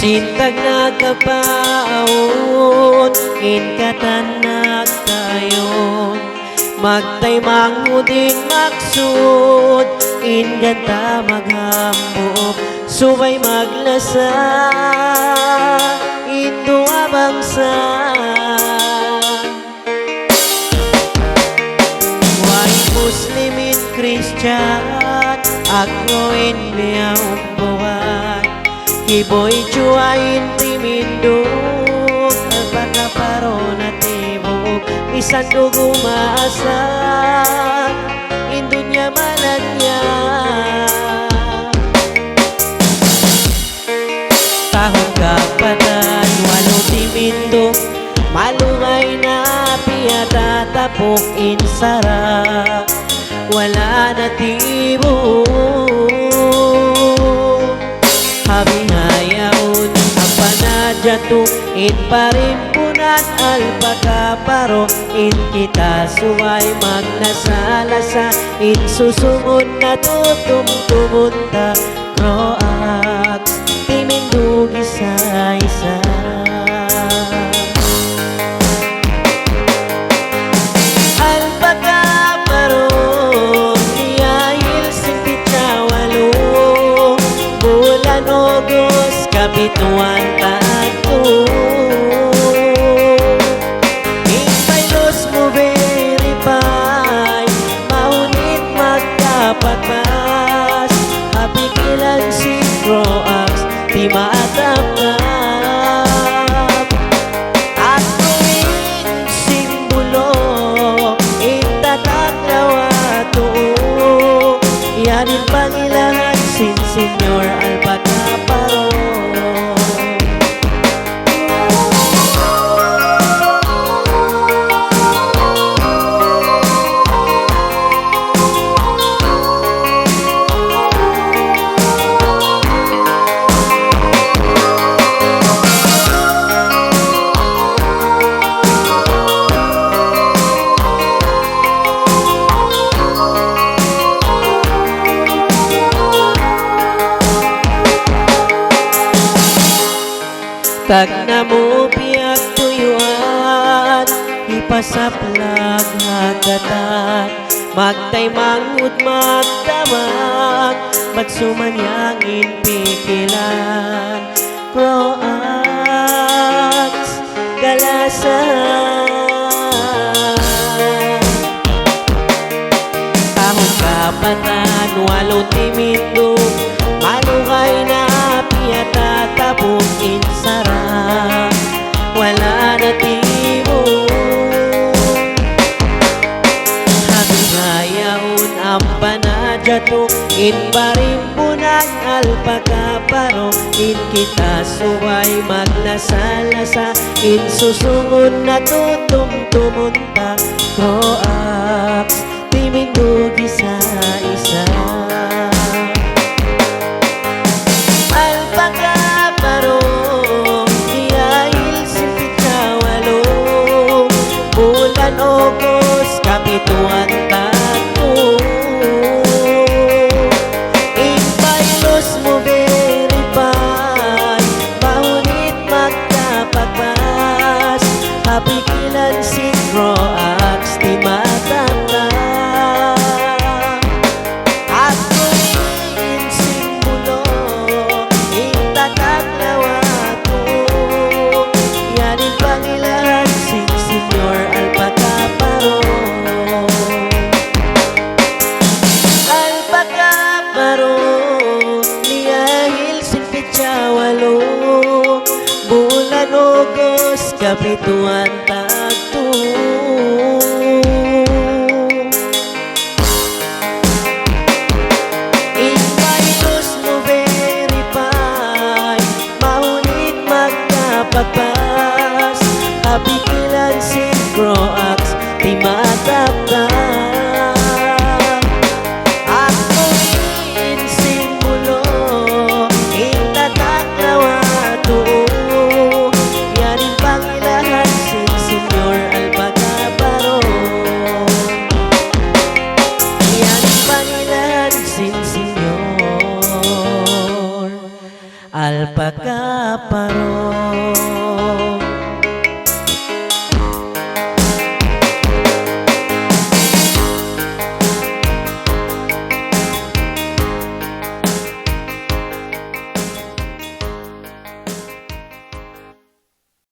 Sintag nagkapaon, inkatanak tayon. Magtaymang uding maksud, inganta maghambog. Subay maglasa, ito abangsan. White Muslimin Christian, ako inliyaw buwan. Iboy juain timindog, alpakaparo na tibok. Isan dugo maasa, indunya mananya. Tahong kapatan, walo timindog, malungay na piyata tapok insara. Wala na tibok, habihayaon ang panadyato. In parimpunan alpakaparo, in kita suway maglasalasa. In susumon na tutumtumunta, Croax timindug isa-isa. Alpakaparo, niyahil singpitsawalo, bulan Ogos, kapituan tato. Impaylos mo verify, maunit magkapagpas. Hapikilan si Croax, di maatap-tap. Ako in simbolo, itatak lawato. Yanin pangilahan sin Senyor Alpakaparo. Tag na mo piyak tuyuan, ipasaplag hagatan. Magtaymangud magdamag, magsumanyangin pikilan. Croax, galasan. Tahong kapatan, walo timindog, malungay na piyata tapok insara. Wala na tibok, habihayaon ang panadyato. In parimpunan alpakaparo, in kita suway maglasalasa. In susungon na tutumtumunta, Croax timindug isa-isa. Alpakaparo, niyahil singpitsawalo, bulan Ogos, kapituan tato. Impaylos mo verify, maunit magkapagpas. Hapikilan si Croax, di matatap. Ako in simbolo, itatak lawato. Yanin pangilahan si Senyor Alpakaparo. Alpakaparo, niyahil singpitsawalo, bulan Ogos, kapituan tato. Impaylos mo verify, maunit magkapagpas. Hapikilan si Croax, di maatap-tap. Ako in simbolo, itatak lawato. Yanin pangilahan si Alpaca Parong.